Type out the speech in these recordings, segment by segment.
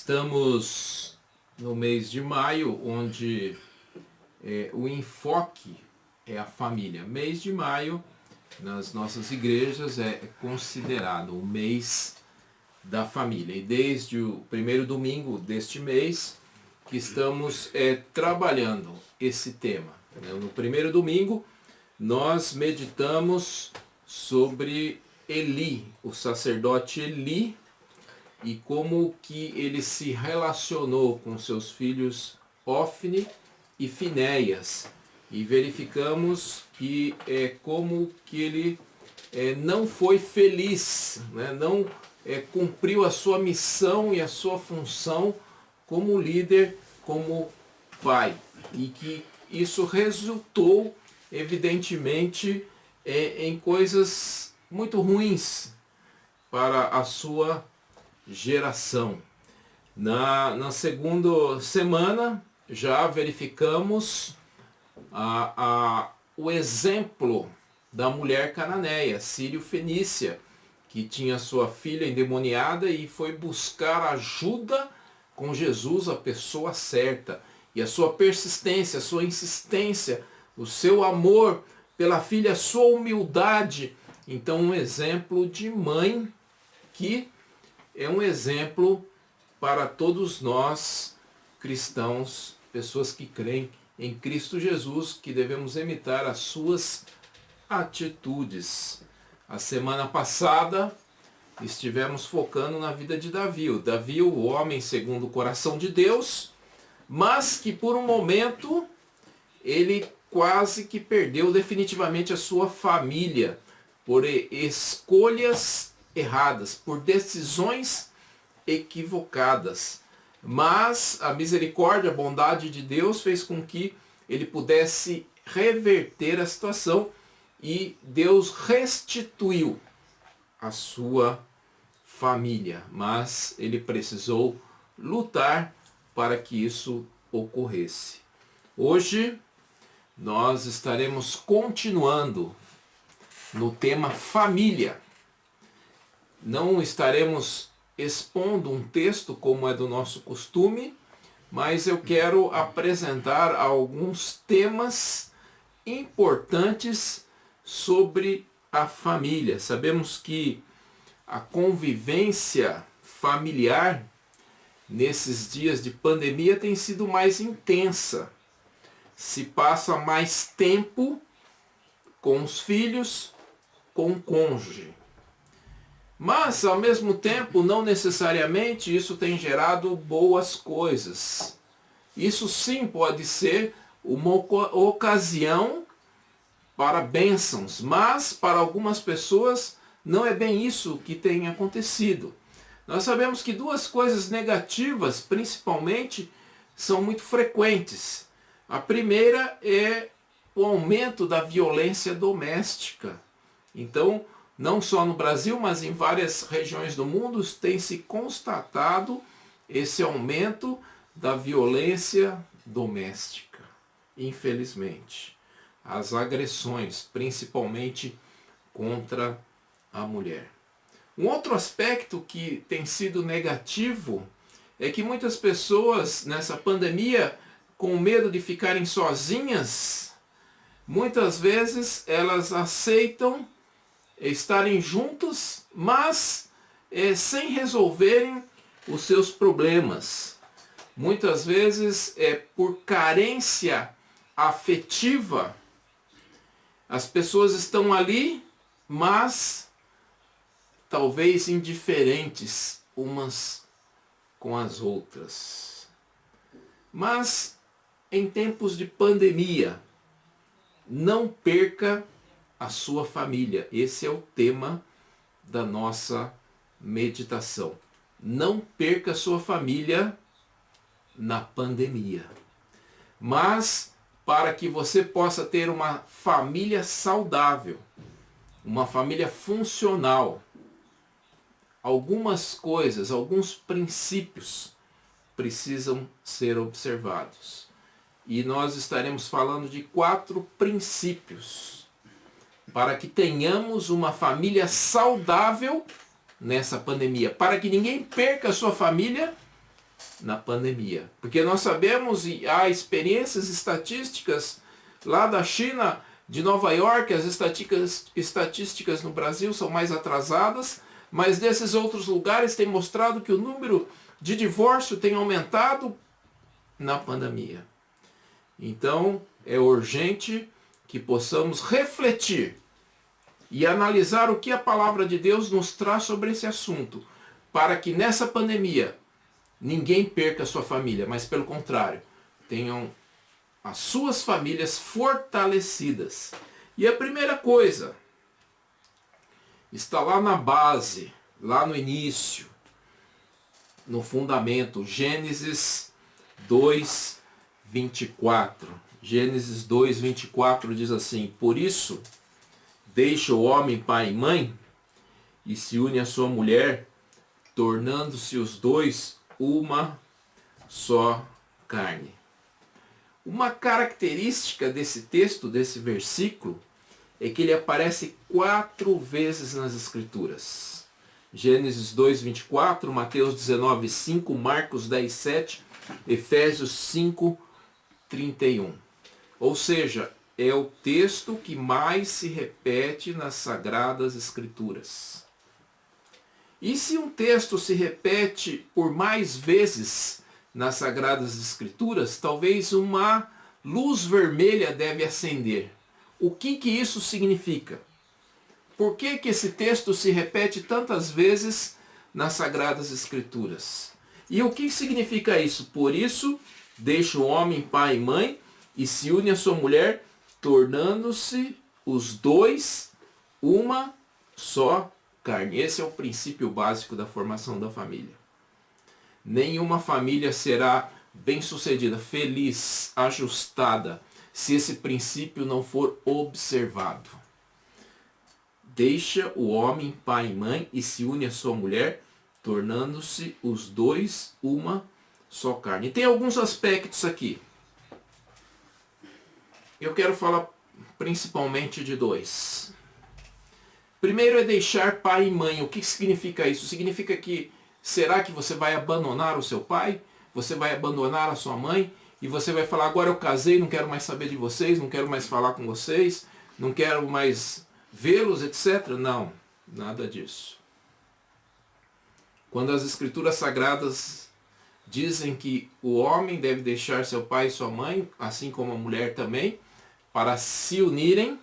Estamos no mês de maio, onde o enfoque é a família. Mês de maio, nas nossas igrejas, é considerado o mês da família. E desde o primeiro domingo deste mês, que estamos trabalhando esse tema. No primeiro domingo, nós meditamos sobre Eli, o sacerdote Eli, e como que ele se relacionou com seus filhos Ofni e Finéias. E verificamos que como que ele não foi feliz, né? Não cumpriu a sua missão e a sua função como líder, como pai. E que isso resultou, evidentemente, em coisas muito ruins para a sua geração. Na segunda semana já verificamos o exemplo da mulher cananeia, sírio-fenícia, que tinha sua filha endemoniada e foi buscar ajuda com Jesus, a pessoa certa. E a sua persistência, a sua insistência, o seu amor pela filha, a sua humildade. Então, um exemplo de mãe que é um exemplo para todos nós cristãos, pessoas que creem em Cristo Jesus, que devemos imitar as suas atitudes. A semana passada estivemos focando na vida de Davi. O Davi, o homem segundo o coração de Deus, mas que por um momento ele quase que perdeu definitivamente a sua família por escolhas erradas, por decisões equivocadas. Mas a misericórdia, a bondade de Deus fez com que ele pudesse reverter a situação e Deus restituiu a sua família. Mas ele precisou lutar para que isso ocorresse. Hoje nós estaremos continuando no tema família. Não estaremos expondo um texto como é do nosso costume, mas eu quero apresentar alguns temas importantes sobre a família. Sabemos que a convivência familiar nesses dias de pandemia tem sido mais intensa. Se passa mais tempo com os filhos, com o cônjuge. Mas, ao mesmo tempo, não necessariamente isso tem gerado boas coisas. Isso sim pode ser uma ocasião para bênçãos, mas para algumas pessoas não é bem isso que tem acontecido. Nós sabemos que duas coisas negativas, principalmente, são muito frequentes. A primeira é o aumento da violência doméstica. Então, não só no Brasil, mas em várias regiões do mundo, tem se constatado esse aumento da violência doméstica. Infelizmente, as agressões, principalmente contra a mulher. Um outro aspecto que tem sido negativo é que muitas pessoas nessa pandemia, com medo de ficarem sozinhas, muitas vezes elas aceitam estarem juntos, mas sem resolverem os seus problemas. Muitas vezes por carência afetiva, as pessoas estão ali, mas talvez indiferentes umas com as outras. Mas em tempos de pandemia, não perca a sua família. Esse é o tema da nossa meditação. Não perca a sua família na pandemia. Mas para que você possa ter uma família saudável, uma família funcional, algumas coisas, alguns princípios precisam ser observados. E nós estaremos falando de 4 princípios para que tenhamos uma família saudável nessa pandemia, para que ninguém perca a sua família na pandemia. Porque nós sabemos, e há experiências estatísticas lá da China, de Nova York, as estatísticas no Brasil são mais atrasadas, mas desses outros lugares tem mostrado que o número de divórcio tem aumentado na pandemia. Então, é urgente que possamos refletir e analisar o que a palavra de Deus nos traz sobre esse assunto, para que nessa pandemia ninguém perca a sua família, mas pelo contrário, tenham as suas famílias fortalecidas. E a primeira coisa está lá na base, lá no início, no fundamento, Gênesis 2, 24. Gênesis 2, 24 diz assim: por isso, deixa o homem pai e mãe e se une à sua mulher, tornando-se os dois uma só carne. Uma característica desse texto, desse versículo, é que ele aparece 4 vezes nas Escrituras. Gênesis 2, 24, Mateus 19, 5, Marcos 10, 7, Efésios 5, 31. Ou seja, é o texto que mais se repete nas Sagradas Escrituras. E se um texto se repete por mais vezes nas Sagradas Escrituras, talvez uma luz vermelha deve acender. O que isso significa? Por que esse texto se repete tantas vezes nas Sagradas Escrituras? E o que significa isso? Por isso, deixa o homem pai e mãe e se une à sua mulher, tornando-se os dois uma só carne. Esse é o princípio básico da formação da família. Nenhuma família será bem-sucedida, feliz, ajustada, se esse princípio não for observado. Deixa o homem pai e mãe e se une à sua mulher, tornando-se os dois uma só carne. E tem alguns aspectos aqui. Eu quero falar principalmente de 2. Primeiro é deixar pai e mãe. O que significa isso? Significa que, será que você vai abandonar o seu pai? Você vai abandonar a sua mãe? E você vai falar, agora eu casei, não quero mais saber de vocês, não quero mais falar com vocês, não quero mais vê-los, etc. Não, nada disso. Quando as Escrituras Sagradas dizem que o homem deve deixar seu pai e sua mãe, assim como a mulher também, para se unirem,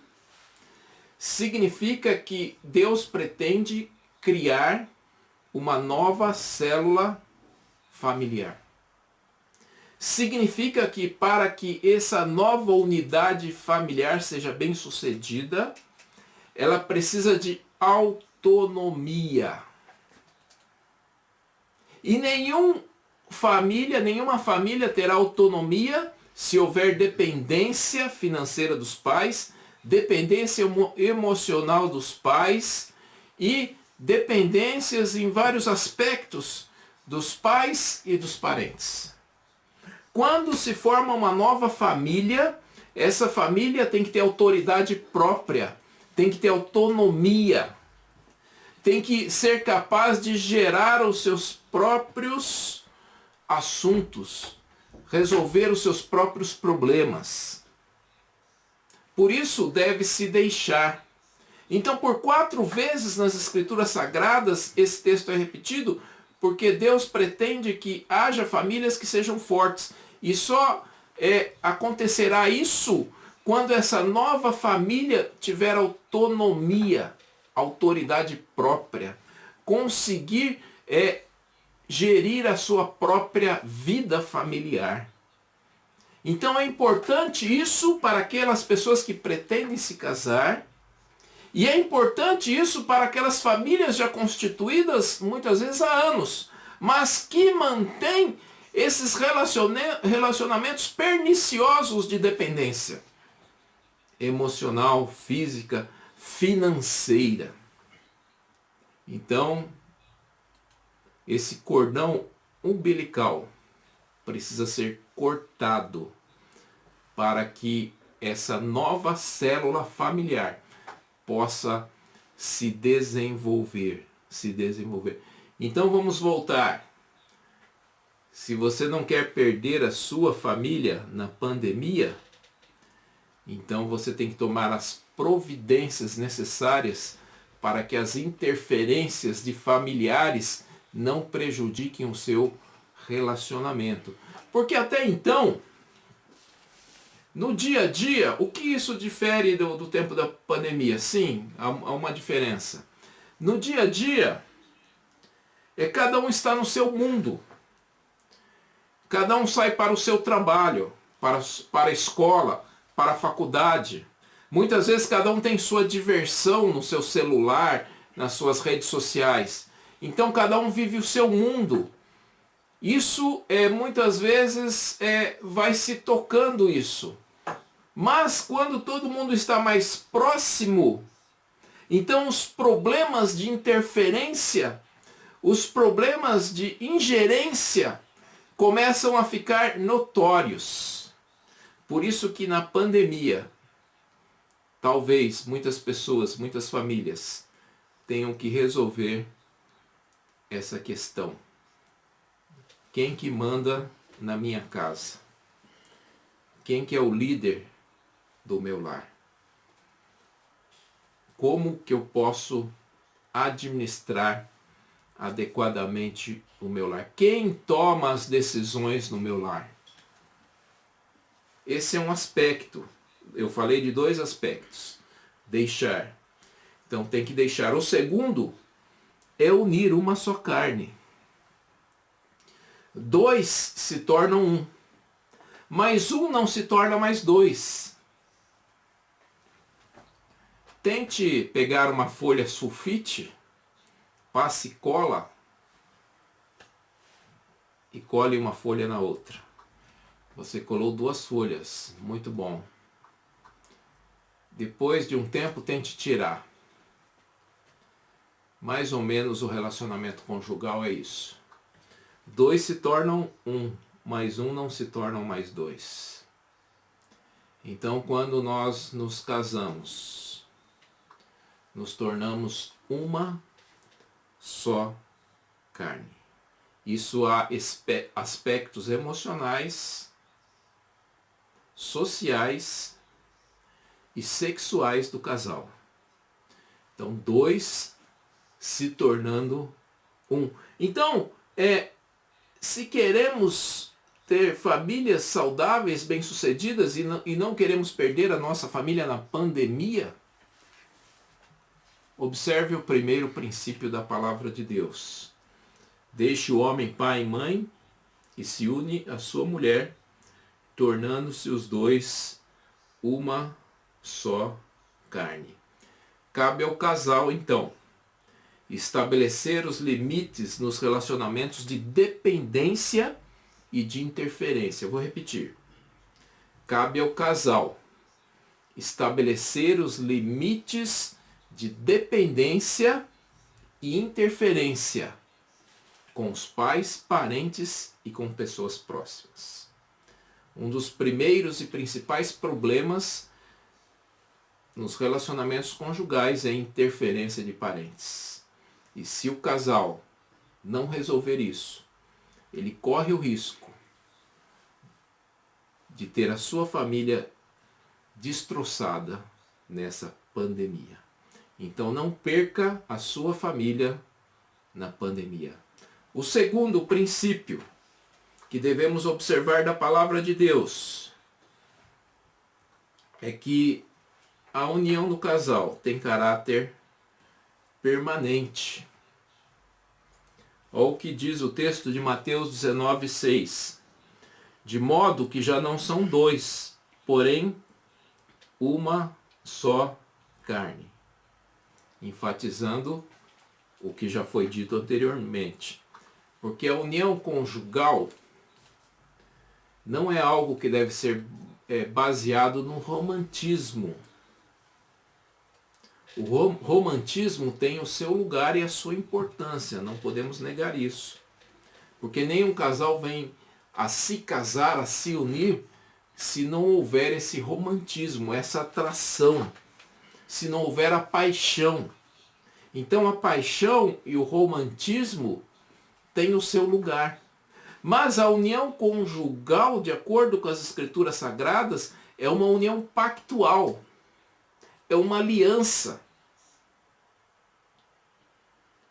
significa que Deus pretende criar uma nova célula familiar. Significa que para que essa nova unidade familiar seja bem sucedida, ela precisa de autonomia. E nenhuma família terá autonomia se houver dependência financeira dos pais, dependência emocional dos pais e dependências em vários aspectos dos pais e dos parentes. Quando se forma uma nova família, essa família tem que ter autoridade própria, tem que ter autonomia, tem que ser capaz de gerar os seus próprios assuntos, resolver os seus próprios problemas. Por isso deve-se deixar. Então, por 4 vezes nas Escrituras Sagradas, esse texto é repetido, porque Deus pretende que haja famílias que sejam fortes. E só acontecerá isso quando essa nova família tiver autonomia, autoridade própria, conseguir gerir a sua própria vida familiar. Então é importante isso para aquelas pessoas que pretendem se casar, e é importante isso para aquelas famílias já constituídas muitas vezes há anos, mas que mantêm esses relacionamentos perniciosos de dependência emocional, física, financeira. Então, esse cordão umbilical precisa ser cortado para que essa nova célula familiar possa se desenvolver. Então vamos voltar. Se você não quer perder a sua família na pandemia, então você tem que tomar as providências necessárias para que as interferências de familiares não prejudiquem o seu relacionamento. Porque até então, no dia a dia, o que isso difere do tempo da pandemia? Sim, há uma diferença. No dia a dia, cada um está no seu mundo. Cada um sai para o seu trabalho, para a escola, para a faculdade. Muitas vezes cada um tem sua diversão no seu celular, nas suas redes sociais. Então cada um vive o seu mundo. Isso muitas vezes vai se tocando isso. Mas quando todo mundo está mais próximo, então os problemas de interferência, os problemas de ingerência começam a ficar notórios. Por isso que na pandemia, talvez muitas pessoas, muitas famílias tenham que resolver essa questão. Quem que manda na minha casa? Quem que é o líder do meu lar? Como que eu posso administrar adequadamente o meu lar? Quem toma as decisões no meu lar? Esse é um aspecto. Eu falei de 2 aspectos. Deixar. Então tem que deixar. O segundo é unir uma só carne. 2 se tornam 1. Mas 1 não se torna mais 2. Tente pegar uma folha sulfite, passe cola e cole uma folha na outra. Você colou 2 folhas, muito bom. Depois de um tempo, tente tirar. Mais ou menos o relacionamento conjugal é isso. 2 se tornam 1, mais 1 não se tornam mais 2. Então, quando nós nos casamos, nos tornamos uma só carne. Isso há aspectos emocionais, sociais e sexuais do casal. Então, 2 se tornando 1. Então, se queremos ter famílias saudáveis, bem-sucedidas e não queremos perder a nossa família na pandemia, observe o primeiro princípio da palavra de Deus. Deixe o homem pai e mãe e se une à sua mulher, tornando-se os 2 uma só carne. Cabe ao casal, então, estabelecer os limites nos relacionamentos de dependência e de interferência. Eu vou repetir. Cabe ao casal estabelecer os limites de dependência e interferência com os pais, parentes e com pessoas próximas. Um dos primeiros e principais problemas nos relacionamentos conjugais é a interferência de parentes. E se o casal não resolver isso, ele corre o risco de ter a sua família destroçada nessa pandemia. Então não perca a sua família na pandemia. O segundo princípio que devemos observar da palavra de Deus é que a união do casal tem caráter permanente. Olha o que diz o texto de Mateus 19:6. De modo que já não são 2, porém uma só carne. Enfatizando o que já foi dito anteriormente. Porque a união conjugal não é algo que deve ser baseado no romantismo. O romantismo tem o seu lugar e a sua importância, não podemos negar isso. Porque nenhum casal vem a se casar, a se unir, se não houver esse romantismo, essa atração, se não houver a paixão. Então a paixão e o romantismo têm o seu lugar. Mas a união conjugal, de acordo com as Escrituras Sagradas, é uma união pactual. É uma aliança.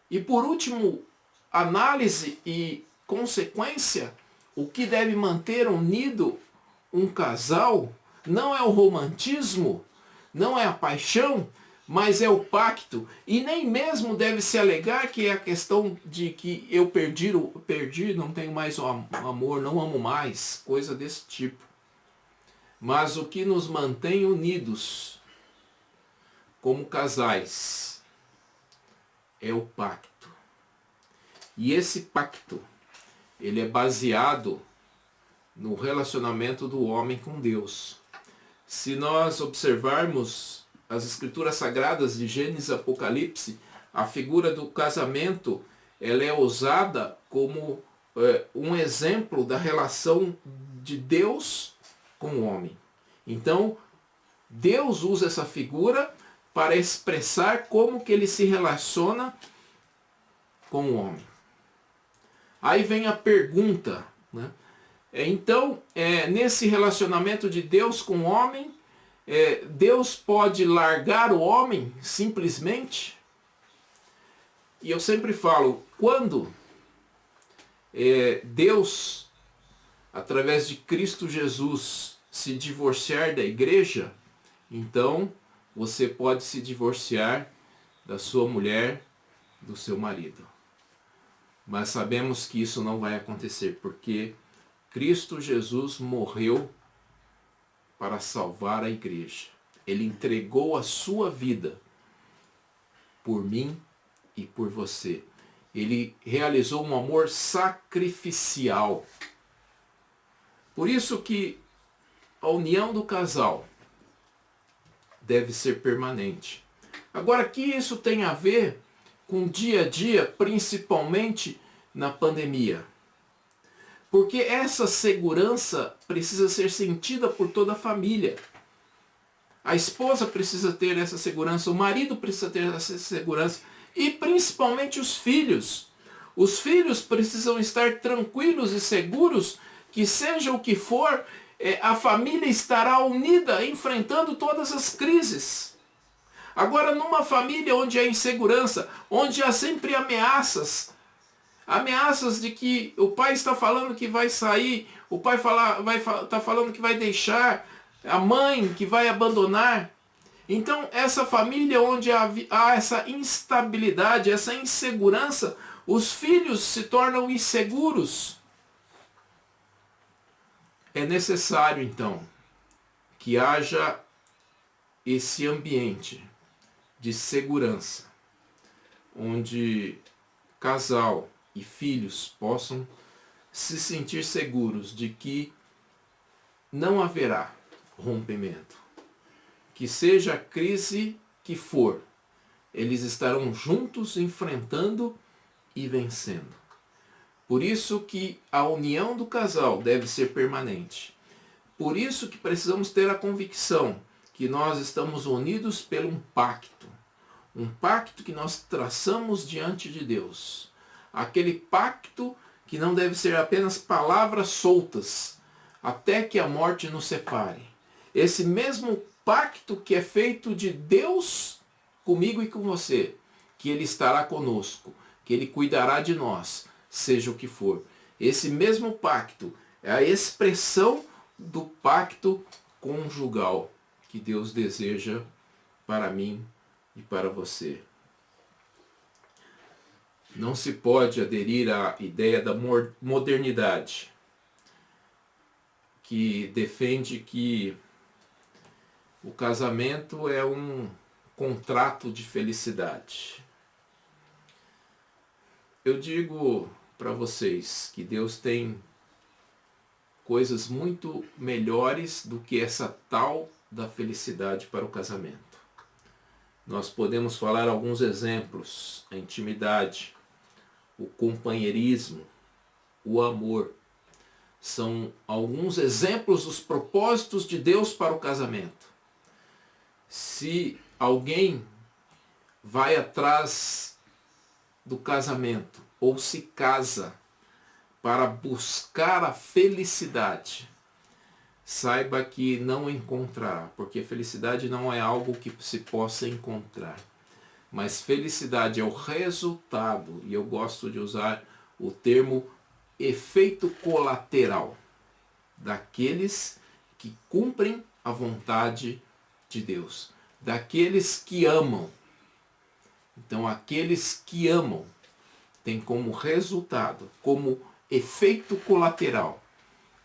E por último, análise e consequência, o que deve manter unido um casal não é o romantismo, não é a paixão, mas é o pacto. E nem mesmo deve se alegar que é a questão de que eu perdi, não tenho mais o amor, não amo mais, coisa desse tipo. Mas o que nos mantém unidos como casais é o pacto. E esse pacto, ele é baseado no relacionamento do homem com Deus. Se nós observarmos as Escrituras Sagradas de Gênesis e Apocalipse, a figura do casamento, ela é usada como um exemplo da relação de Deus com o homem. Então, Deus usa essa figura para expressar como que ele se relaciona com o homem. Aí vem a pergunta, né? Então, nesse relacionamento de Deus com o homem, Deus pode largar o homem simplesmente? E eu sempre falo, quando Deus, através de Cristo Jesus, se divorciar da igreja, então você pode se divorciar da sua mulher, do seu marido. Mas sabemos que isso não vai acontecer, porque Cristo Jesus morreu para salvar a igreja. Ele entregou a sua vida por mim e por você. Ele realizou um amor sacrificial. Por isso que a união do casal deve ser permanente. Agora, que isso tem a ver com o dia a dia, principalmente na pandemia? Porque essa segurança precisa ser sentida por toda a família. A esposa precisa ter essa segurança, o marido precisa ter essa segurança e principalmente os filhos. Os filhos precisam estar tranquilos e seguros que seja o que for, a família estará unida enfrentando todas as crises. Agora, numa família onde há insegurança, onde há sempre ameaças de que o pai está falando que vai sair, o pai está falando que vai deixar, a mãe que vai abandonar. Então, essa família onde há essa instabilidade, essa insegurança, os filhos se tornam inseguros. É necessário, então, que haja esse ambiente de segurança, onde casal e filhos possam se sentir seguros de que não haverá rompimento. Que seja a crise que for, eles estarão juntos enfrentando e vencendo. Por isso que a união do casal deve ser permanente. Por isso que precisamos ter a convicção que nós estamos unidos por um pacto. Um pacto que nós traçamos diante de Deus. Aquele pacto que não deve ser apenas palavras soltas, até que a morte nos separe. Esse mesmo pacto que é feito de Deus comigo e com você, que Ele estará conosco, que Ele cuidará de nós, seja o que for. Esse mesmo pacto é a expressão do pacto conjugal que Deus deseja para mim e para você. Não se pode aderir à ideia da modernidade, que defende que o casamento é um contrato de felicidade. Eu digo para vocês que Deus tem coisas muito melhores do que essa tal da felicidade para o casamento. Nós podemos falar alguns exemplos: a intimidade, o companheirismo, o amor. São alguns exemplos dos propósitos de Deus para o casamento. Se alguém vai atrás do casamento ou se casa para buscar a felicidade, saiba que não encontrará, porque felicidade não é algo que se possa encontrar. Mas felicidade é o resultado, e eu gosto de usar o termo efeito colateral, daqueles que cumprem a vontade de Deus, daqueles que amam. Então, aqueles que amam têm como resultado, como efeito colateral,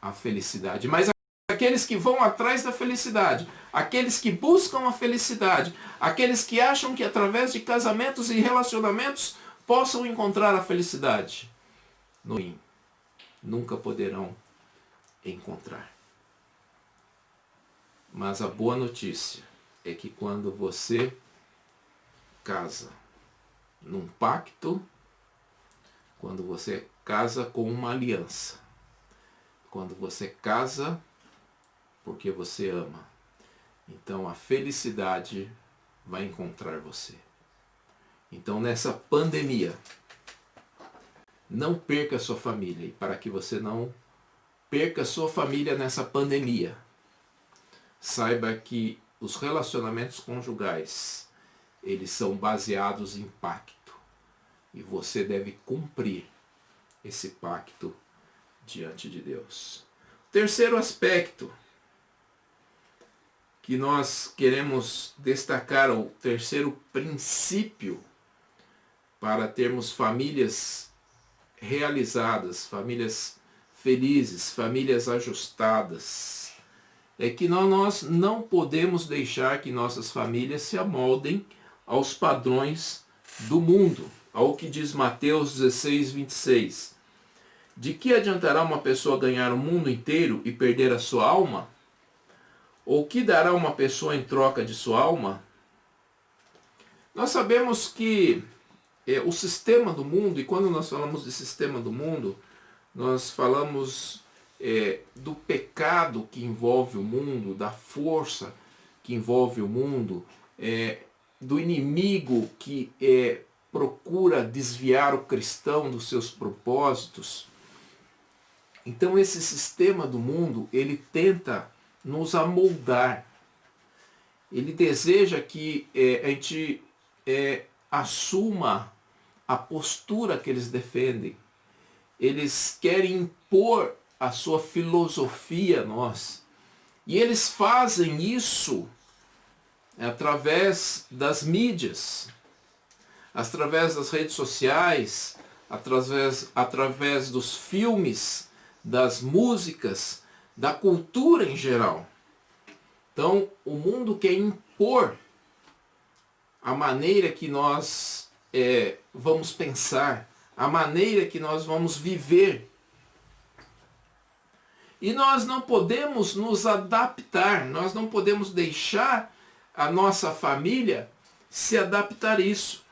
a felicidade. Mas aqueles que vão atrás da felicidade, aqueles que buscam a felicidade, aqueles que acham que através de casamentos e relacionamentos possam encontrar a felicidade, nunca poderão encontrar. Mas a boa notícia é que quando você casa num pacto, quando você casa com uma aliança, quando você casa porque você ama, então a felicidade vai encontrar você. Então, nessa pandemia, não perca a sua família. E para que você não perca a sua família nessa pandemia, saiba que os relacionamentos conjugais, eles são baseados em pacto. E você deve cumprir esse pacto diante de Deus. Terceiro aspecto que nós queremos destacar, o terceiro princípio para termos famílias realizadas, famílias felizes, famílias ajustadas, é que nós não podemos deixar que nossas famílias se amoldem aos padrões do mundo, ao que diz Mateus 16, 26. De que adiantará uma pessoa ganhar o mundo inteiro e perder a sua alma? Ou que dará uma pessoa em troca de sua alma? Nós sabemos que o sistema do mundo, e quando nós falamos de sistema do mundo, nós falamos do pecado que envolve o mundo, da força que envolve o mundo, do inimigo que procura desviar o cristão dos seus propósitos. Então esse sistema do mundo, ele tenta nos amoldar. Ele deseja que a gente assuma a postura que eles defendem. Eles querem impor a sua filosofia a nós. E eles fazem isso através das mídias, através das redes sociais, através dos filmes, das músicas, da cultura em geral. Então, o mundo quer impor a maneira que nós vamos pensar, a maneira que nós vamos viver. E nós não podemos nos adaptar, nós não podemos deixar a nossa família se adaptar a isso.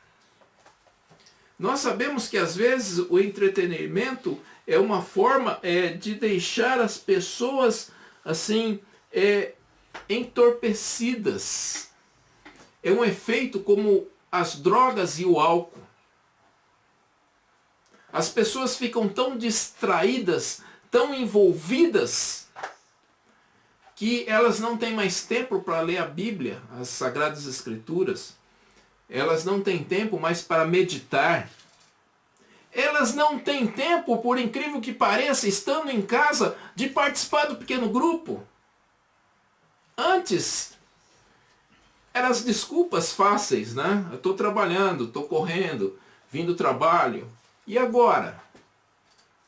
Nós sabemos que às vezes o entretenimento é uma forma de deixar as pessoas assim entorpecidas. É um efeito como as drogas e o álcool. As pessoas ficam tão distraídas, tão envolvidas, que elas não têm mais tempo para ler a Bíblia, as Sagradas Escrituras. Elas não têm tempo mais para meditar. Elas não têm tempo, por incrível que pareça, estando em casa, de participar do pequeno grupo. Antes, eram as desculpas fáceis, né? Eu estou trabalhando, estou correndo, vim do trabalho. E agora?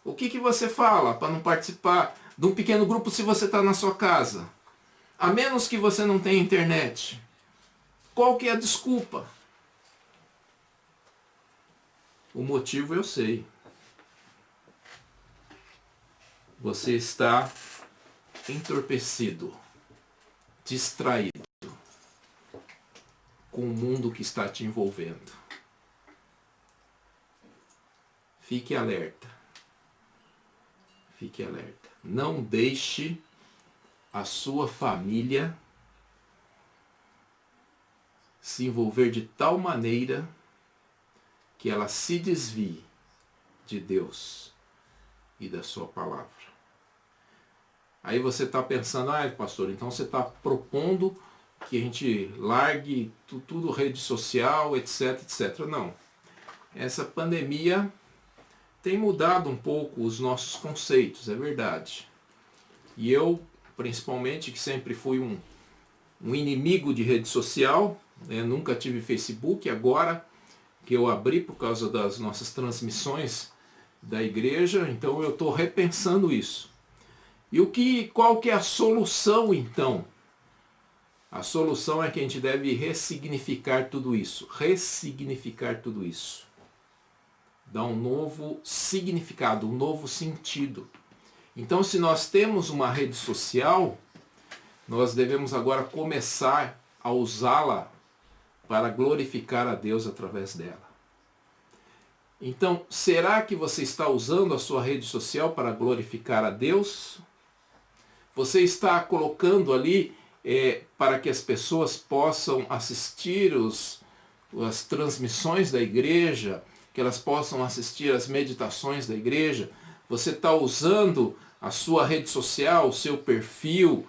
O que você fala para não participar de um pequeno grupo se você está na sua casa? A menos que você não tenha internet. Qual que é a desculpa? O motivo eu sei. Você está entorpecido, distraído com o mundo que está te envolvendo. Fique alerta. Fique alerta. Não deixe a sua família se envolver de tal maneira que ela se desvie de Deus e da sua palavra. Aí você está pensando, pastor, então você está propondo que a gente largue tudo, rede social, etc, etc. Não. Essa pandemia tem mudado um pouco os nossos conceitos, é verdade. E eu, principalmente, que sempre fui um inimigo de rede social, né? Nunca tive Facebook, agora que eu abri por causa das nossas transmissões da igreja, então eu estou repensando isso. E qual que é a solução então? A solução é que a gente deve ressignificar tudo isso. Ressignificar tudo isso. Dar um novo significado, um novo sentido. Então, se nós temos uma rede social, nós devemos agora começar a usá-la para glorificar a Deus através dela. Então, será que você está usando a sua rede social para glorificar a Deus? Você está colocando ali para que as pessoas possam assistir as transmissões da igreja, que elas possam assistir as meditações da igreja? Você está usando a sua rede social, o seu perfil,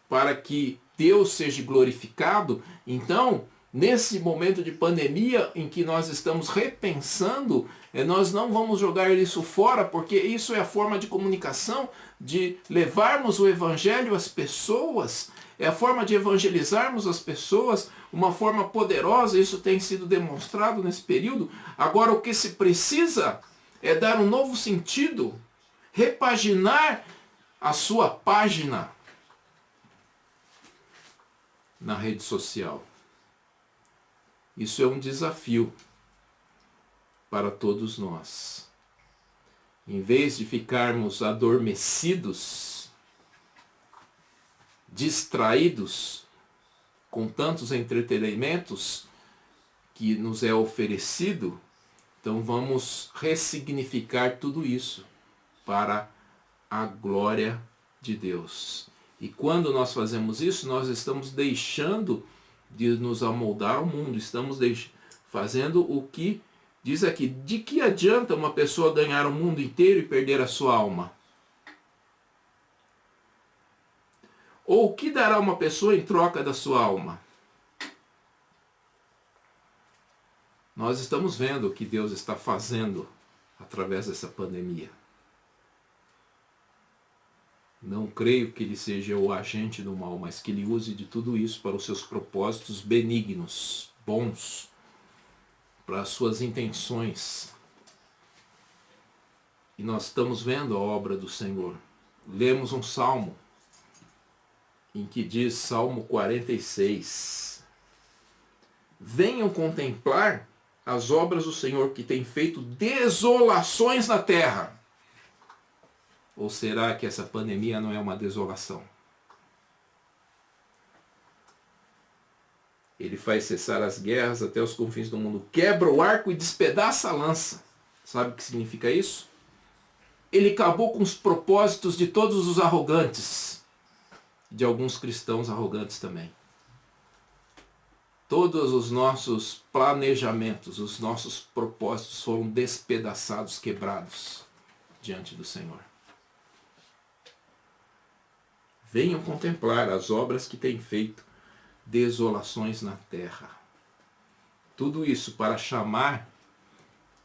para que Deus seja glorificado? Então, nesse momento de pandemia em que nós estamos repensando, nós não vamos jogar isso fora, porque isso é a forma de comunicação, de levarmos o evangelho às pessoas, é a forma de evangelizarmos as pessoas, uma forma poderosa, isso tem sido demonstrado nesse período. Agora o que se precisa é dar um novo sentido, repaginar a sua página na rede social. Isso é um desafio para todos nós. Em vez de ficarmos adormecidos, distraídos com tantos entretenimentos que nos é oferecido, então vamos ressignificar tudo isso para a glória de Deus. E quando nós fazemos isso, nós estamos deixando de nos amoldar ao mundo, estamos fazendo o que diz aqui: de que adianta uma pessoa ganhar o mundo inteiro e perder a sua alma? Ou o que dará uma pessoa em troca da sua alma? Nós estamos vendo o que Deus está fazendo através dessa pandemia. Não creio que ele seja o agente do mal, mas que ele use de tudo isso para os seus propósitos benignos, bons, para as suas intenções. E nós estamos vendo a obra do Senhor. Lemos um salmo em que diz, Salmo 46, venham contemplar as obras do Senhor, que tem feito desolações na terra. Ou será que essa pandemia não é uma desolação? Ele faz cessar as guerras até os confins do mundo, quebra o arco e despedaça a lança. Sabe o que significa isso? Ele acabou com os propósitos de todos os arrogantes, de alguns cristãos arrogantes também. Todos os nossos planejamentos, os nossos propósitos foram despedaçados, quebrados diante do Senhor. Venham contemplar as obras que tem feito desolações na terra. Tudo isso para chamar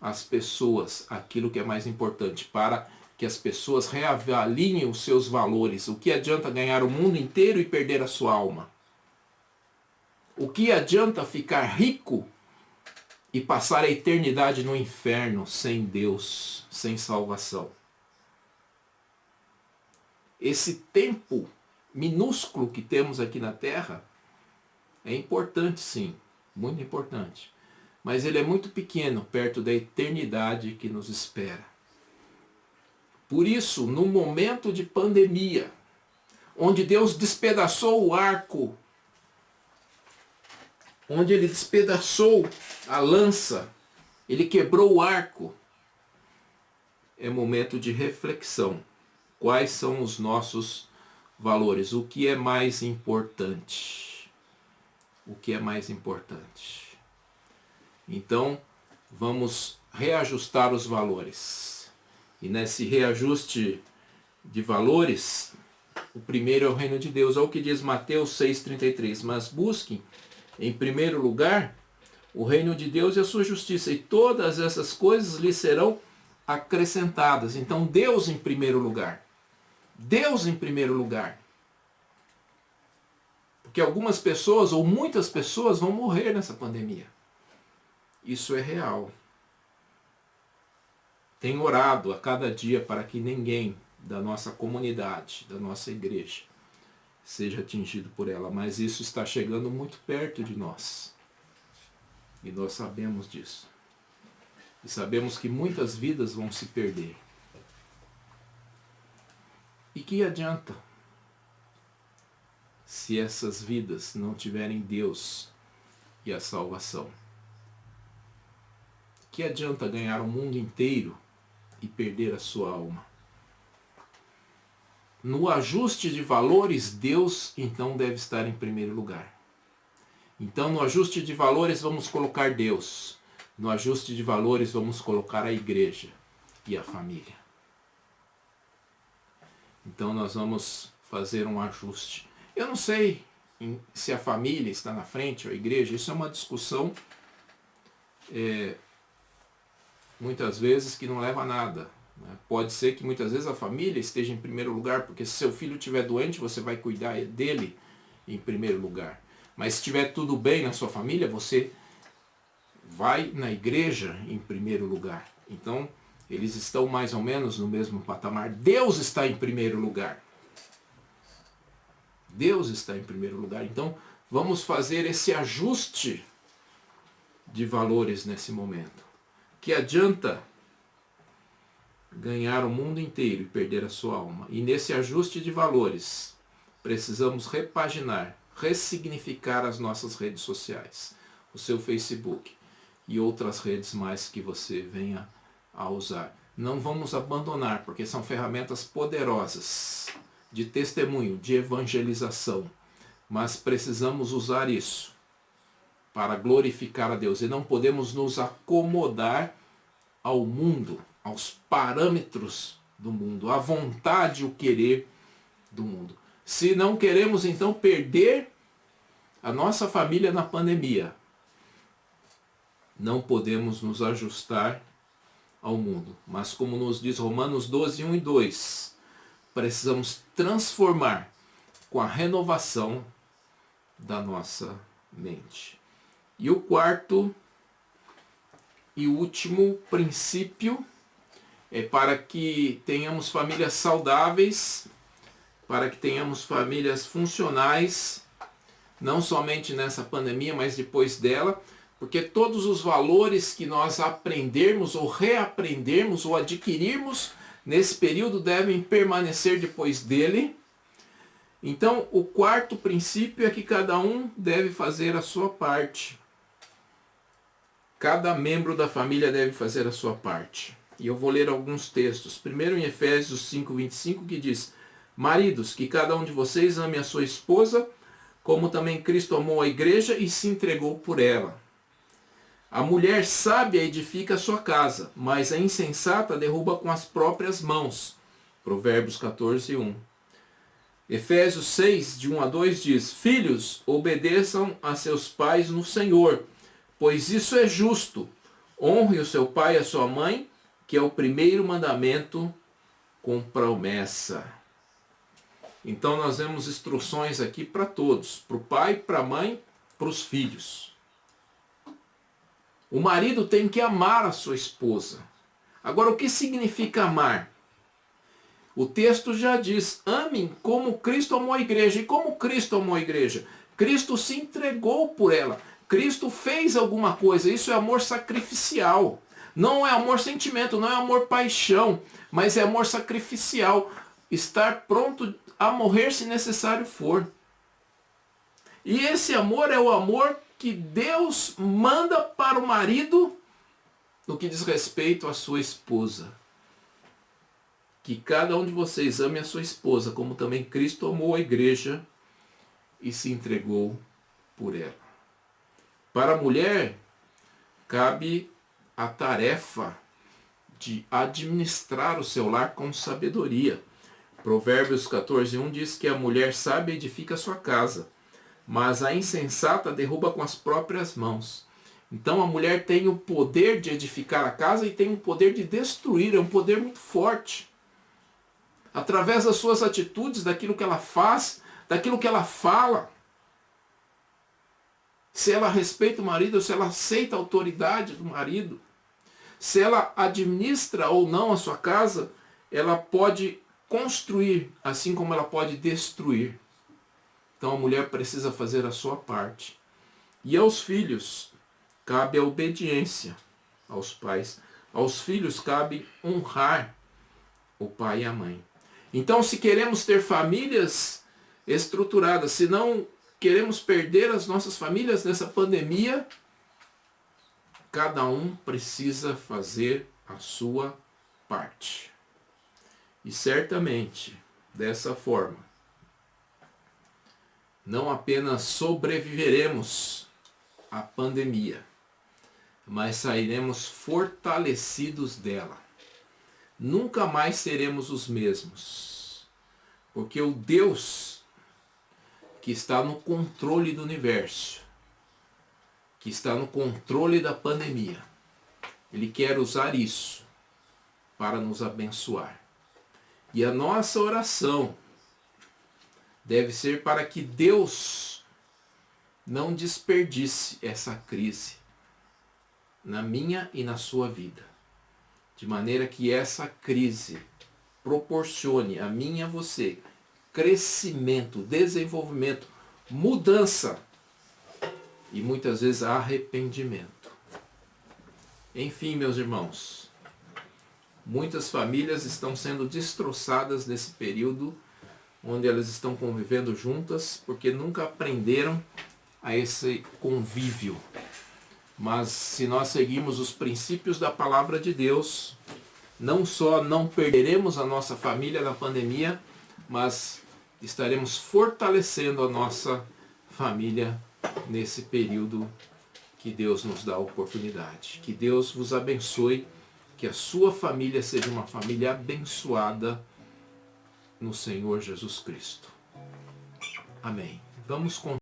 as pessoas aquilo que é mais importante, para que as pessoas reavaliem os seus valores. O que adianta ganhar o mundo inteiro e perder a sua alma? O que adianta ficar rico e passar a eternidade no inferno sem Deus, sem salvação? Esse tempo minúsculo que temos aqui na terra é importante, sim, muito importante. Mas ele é muito pequeno perto da eternidade que nos espera. Por isso, no momento de pandemia, onde Deus despedaçou o arco, onde ele despedaçou a lança, ele quebrou o arco, é momento de reflexão. Quais são os nossos valores? O que é mais importante? O que é mais importante? Então, vamos reajustar os valores. E nesse reajuste de valores, o primeiro é o reino de Deus. Olha o que diz Mateus 6,33. Mas busquem, em primeiro lugar, o reino de Deus e a sua justiça, e todas essas coisas lhe serão acrescentadas. Então, Deus em primeiro lugar. Deus em primeiro lugar. Porque algumas pessoas, ou muitas pessoas, vão morrer nessa pandemia. Isso é real. Tenho orado a cada dia para que ninguém da nossa comunidade, da nossa igreja, seja atingido por ela. Mas isso está chegando muito perto de nós. E nós sabemos disso. E sabemos que muitas vidas vão se perder. E que adianta se essas vidas não tiverem Deus e a salvação? Que adianta ganhar o mundo inteiro e perder a sua alma? No ajuste de valores, Deus então deve estar em primeiro lugar. Então, no ajuste de valores, vamos colocar Deus. No ajuste de valores, vamos colocar a igreja e a família. Então, nós vamos fazer um ajuste. Eu não sei se a família está na frente ou a igreja. Isso é uma discussão, muitas vezes, que não leva a nada. Pode ser que muitas vezes a família esteja em primeiro lugar, porque se seu filho estiver doente, você vai cuidar dele em primeiro lugar. Mas se estiver tudo bem na sua família, você vai na igreja em primeiro lugar. Então, eles estão mais ou menos no mesmo patamar. Deus está em primeiro lugar. Deus está em primeiro lugar. Então, vamos fazer esse ajuste de valores nesse momento. Que adianta ganhar o mundo inteiro e perder a sua alma. E nesse ajuste de valores, precisamos repaginar, ressignificar as nossas redes sociais, o seu Facebook e outras redes mais que você venha a usar. Não vamos abandonar, porque são ferramentas poderosas de testemunho, de evangelização, mas precisamos usar isso para glorificar a Deus e não podemos nos acomodar ao mundo, aos parâmetros do mundo, à vontade e o querer do mundo. Se não queremos, então, perder a nossa família na pandemia, não podemos nos ajustar ao mundo. Mas como nos diz Romanos 12, 1 e 2, precisamos transformar com a renovação da nossa mente. E o quarto e último princípio é para que tenhamos famílias saudáveis, para que tenhamos famílias funcionais, não somente nessa pandemia, mas depois dela, porque todos os valores que nós aprendermos ou reaprendermos ou adquirirmos nesse período devem permanecer depois dele. Então, o quarto princípio é que cada um deve fazer a sua parte. Cada membro da família deve fazer a sua parte. E eu vou ler alguns textos. Primeiro em Efésios 5:25, que diz: maridos, que cada um de vocês ame a sua esposa, como também Cristo amou a igreja e se entregou por ela. A mulher sábia edifica a sua casa, mas a insensata derruba com as próprias mãos. Provérbios 14:1. Efésios 6, de 1 a 2 diz: filhos, obedeçam a seus pais no Senhor, pois isso é justo. Honre o seu pai e a sua mãe, que é o primeiro mandamento com promessa. Então nós vemos instruções aqui para todos, para o pai, para a mãe, para os filhos. O marido tem que amar a sua esposa. Agora, o que significa amar? O texto já diz: amem como Cristo amou a igreja. E como Cristo amou a igreja? Cristo se entregou por ela. Cristo fez alguma coisa. Isso é amor sacrificial. Não é amor sentimento, não é amor paixão, mas é amor sacrificial. Estar pronto a morrer se necessário for. E esse amor é o amor que Deus manda para o marido no que diz respeito à sua esposa. Que cada um de vocês ame a sua esposa, como também Cristo amou a igreja e se entregou por ela. Para a mulher, cabe a tarefa de administrar o seu lar com sabedoria. Provérbios 14:1 diz que a mulher sábia edifica a sua casa, mas a insensata derruba com as próprias mãos. Então a mulher tem o poder de edificar a casa e tem o poder de destruir, é um poder muito forte. Através das suas atitudes, daquilo que ela faz, daquilo que ela fala. Se ela respeita o marido, se ela aceita a autoridade do marido, se ela administra ou não a sua casa, ela pode construir, assim como ela pode destruir. Então a mulher precisa fazer a sua parte. E aos filhos cabe a obediência aos pais. Aos filhos cabe honrar o pai e a mãe. Então, se queremos ter famílias estruturadas, se não queremos perder as nossas famílias nessa pandemia, cada um precisa fazer a sua parte. E certamente, dessa forma, não apenas sobreviveremos à pandemia, mas sairemos fortalecidos dela. Nunca mais seremos os mesmos, porque o Deus que está no controle do universo, que está no controle da pandemia, Ele quer usar isso para nos abençoar. E a nossa oração deve ser para que Deus não desperdice essa crise na minha e na sua vida. De maneira que essa crise proporcione a mim e a você crescimento, desenvolvimento, mudança e muitas vezes arrependimento. Enfim, meus irmãos, muitas famílias estão sendo destroçadas nesse período onde elas estão convivendo juntas porque nunca aprenderam a esse convívio. Mas se nós seguirmos os princípios da palavra de Deus, não só não perderemos a nossa família na pandemia, mas estaremos fortalecendo a nossa família nesse período que Deus nos dá a oportunidade. Que Deus vos abençoe, que a sua família seja uma família abençoada no Senhor Jesus Cristo. Amém. Vamos